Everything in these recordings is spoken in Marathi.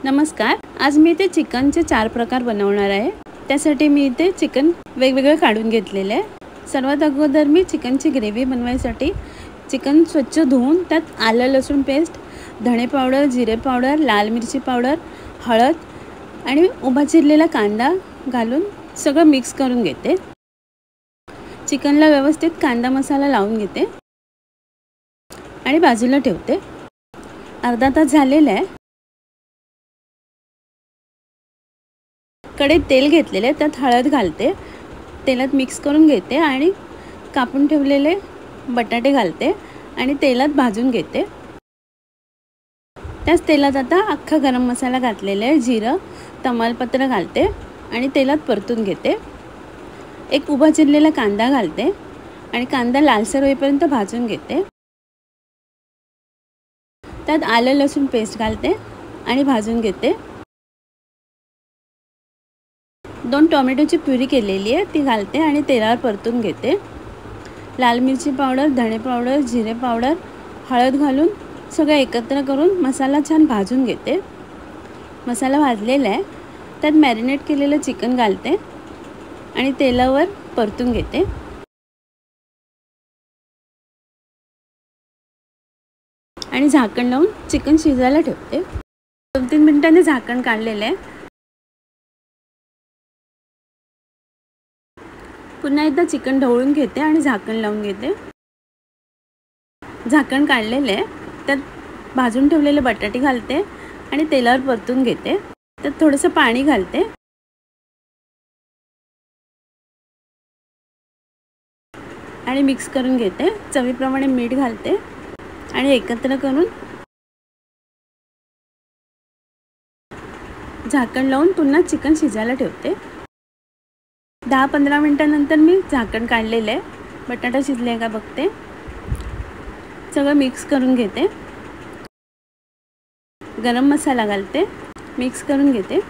नमस्कार. आज मी इथे चिकनचे 4 प्रकार बनवणार आहे. त्यासाठी मी इथे चिकन वेगवेगळे काढून घेतलेले आहे. सर्वात अगोदर मी चिकनची ग्रेव्ही बनवायसाठी चिकन स्वच्छ धुवून त्यात आलं लसूण पेस्ट, धणे पावडर, जिरे पावडर, लाल मिरची पावडर, हळद आणि उभा चिरलेला कांदा घालून सगळं मिक्स करून घेते. चिकनला व्यवस्थित कांदा मसाला लावून घेते आणि बाजूला ठेवते. अर्धा तास झालेला आहे. कढईत तेल घेतलेले, त्यात हळद घालते, तेलात मिक्स करून घेते आणि कापून ठेवलेले बटाटे घालते आणि तेलात भाजून घेते. त्याच तेलात आता अख्खा गरम मसाला घातलेला आहे, जिरं, तमालपत्र घालते आणि तेलात परतून घेते. एक उभा चिरलेला कांदा घालते आणि कांदा लालसर होईपर्यंत भाजून घेते. त्यात आलं लसूण पेस्ट घालते आणि भाजून घेते. 2 टोमॅटोची प्युरी केलेली आहे ती घालते आणि तेलावर परतून घेते. लाल मिरची पावडर, धणे पावडर, जिरे पावडर, हळद घालून सगळं एकत्र करून मसाला छान भाजून घेते. मसाला भाजलेला आहे, त्यात मॅरिनेट केलेलं चिकन घालते आणि तेलावर परतून घेते. आणि झाकण लावून चिकन शिजायला ठेवते. 2-3 मिनिटांनी झाकण काढलेलं आहे. पुन्हा एकदा चिकन ढवळून घेते आणि झाकण लावून घेते. झाकण काढलेले आहे, त्यात भाजून ठेवलेले बटाटे घालते आणि तेलावर परतून घेते. त्यात थोडंसं पाणी घालते आणि मिक्स करून घेते. चवीप्रमाणे मीठ घालते आणि एकत्र करून झाकण लावून पुन्हा चिकन शिजायला ठेवते. 10-15 मिनिटांनंतर मी झाकण काढलेलं आहे. बटाटा शिजले आहे का बघते. सगळं मिक्स करून घेते. गरम मसाला घालते, मिक्स करून घेते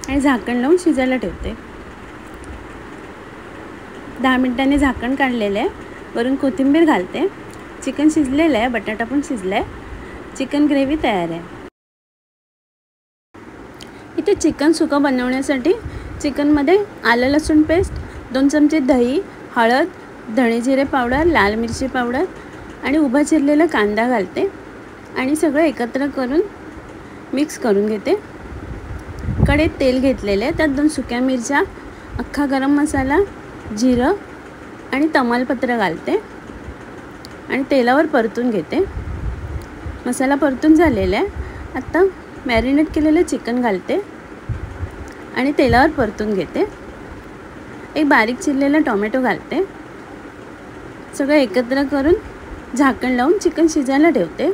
आणि झाकण लावून शिजायला ठेवते. 10 मिनिटांनी झाकण काढलेलं आहे. वरून कोथिंबीर घालते. चिकन शिजलेलं आहे, बटाटा पण शिजला आहे. चिकन ग्रेव्ही तयार आहे. इथे चिकन सुकं बनवण्यासाठी चिकनमध्ये आलं लसूण पेस्ट, 2 चमचे दही, हळद, धणे जिरे पावडर, लाल मिरची पावडर आणि उभा चिरलेला कांदा घालते आणि सगळं एकत्र करून मिक्स करून घेते. कढईत तेल घेतलेले, त्यात 2 सुक्या मिरच्या, अख्खा गरम मसाला, जिरं आणि तमालपत्र घालते आणि तेलावर परतून घेते. मसाला परतून झालेला आहे. आता मॅरिनेट केलेलं चिकन घालते आणि तेलावर परतून घेते. एक बारीक चिरलेला टोमॅटो घालते. सगळं एकत्र करून झाकण लावून चिकन शिजायला ठेवते.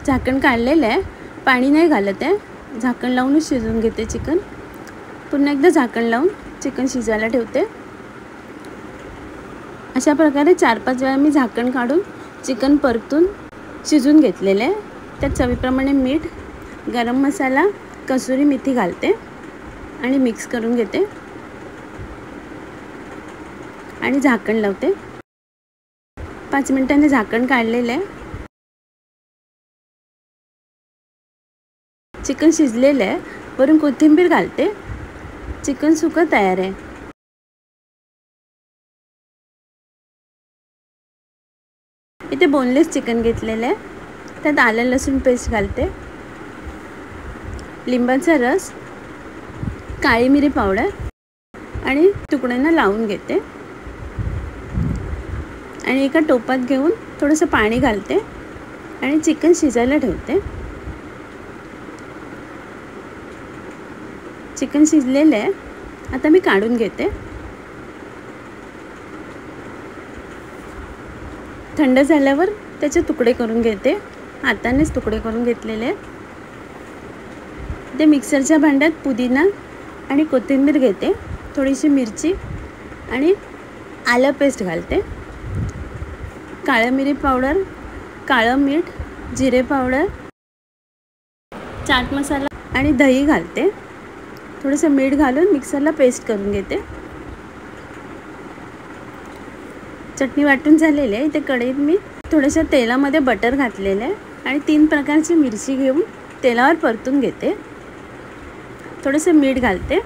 झाकण काढलेलं आहे, पाणी नाही घालत आहे. झाकण लावूनच शिजवून घेते चिकन. पुन्हा एकदा झाकण लावून चिकन शिजायला ठेवते. अशा प्रकारे 4-5 वेळा मी झाकण काढून चिकन परतून शिजून घेतलेलं आहे. त्यात चवीप्रमाणे मीठ, गरम मसाला, कसुरी मेथी घालते आणि मिक्स करून घेते आणि झाकण लावते. 5 मिनिटांनी झाकण काढलेलं आहे. चिकन शिजलेलं आहे. वरून कोथिंबीर घालते. चिकन सुकं तयार आहे. इथे बोनलेस चिकन घेतलेलं आहे. त्यात आलं लसूण पेस्ट घालते, लिंबाचा रस, काळी मिरी पावडर आणि तुकड्यांना लावून घेते आणि एका टोपात घेऊन थोडंसं पाणी घालते आणि चिकन शिजायला ठेवते. चिकन शिजलेलं आहे. आता मी काढून घेते. थंड झाल्यावर त्याचे तुकडे करून घेते. हातानेच तुकडे करून घेतलेले. ते मिक्सरच्या भांड्यात पुदिना आणि कोथिंबीर घेते, थोडीशी मिरची आणि आलं पेस्ट घालते, काळी मिरी पावडर, काळं मीठ, जिरे पावडर, चाट मसाला आणि दही घालते. थोडंसं मीठ घालून मिक्सरला पेस्ट करून घेते. चटणी वाटून झालेली आहे. इथे कढईत मी थोड्याशा तेलामध्ये बटर घातलेलं आहे आणि 3 प्रकारची मिरची घेऊन तेलावर परतून घेते. थोडेसे मीठ घालते,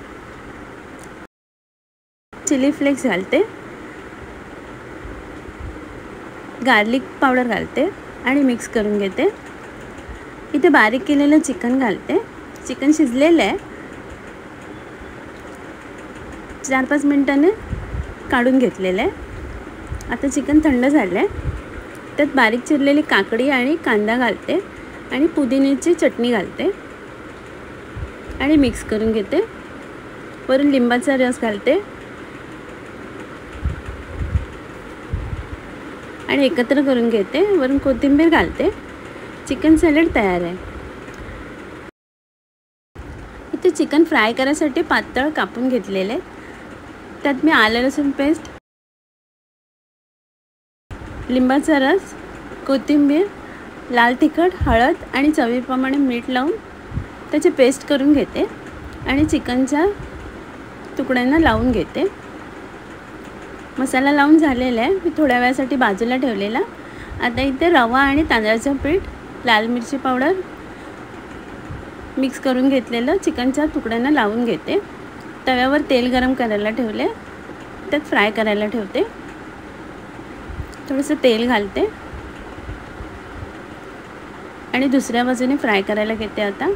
चिली फ्लेक्स घालते, गार्लिक पावडर घालते आणि मिक्स करून घेते. इथे बारीक केलेलं चिकन घालते. चिकन शिजलेलं आहे. 4-5 मिनिटांनी काढून घेतलेलं आहे. आता चिकन थंड झालं आहे. त्यात बारीक चिरलेली काकडी आणि कांदा घालते आणि पुदिन्याची चटणी घालते आणि मिक्स करून घेते. वरून लिंबाचा रस घालते आणि एकत्र करून घेते. वरून कोथिंबीर घालते. चिकन सॅलड तयार आहे. इथे चिकन फ्राय करायसाठी पातळ कापून घेतलेले. त्यात मी आलं लसूण पेस्ट, लिंबाचा रस, कोथिंबीर, लाल तिखट, हळद आणि चवीप्रमाणे मीठ लावून त्याची पेस्ट करून घेते आणि चिकनच्या तुकड्यांना लावून घेते. मसाला लावून झालेला आहे. मी थोड्या वेळासाठी बाजूला ठेवलेला. आता इथे रवा आणि तांदळाचं पीठ, लाल मिरची पावडर मिक्स करून घेतलेलं चिकनच्या तुकड्यांना लावून घेते. तव्यावर तेल गरम करायला ठेवले. त्यात फ्राय करायला ठेवते. थोडंसं तेल घालते आणि दुसऱ्या बाजूने फ्राय करायला घेते. आता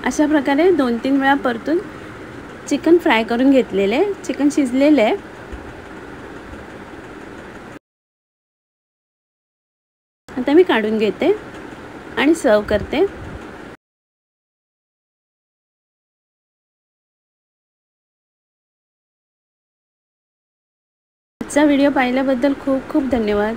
अशा प्रकारे 2-3 वेळा परतून चिकन फ्राय करून घेतलेले. चिकन शिजलेले आहे. आता मी काढून घेते आणि सर्व करते. आजचा व्हिडिओ पाहिल्याबद्दल खूप खूप धन्यवाद.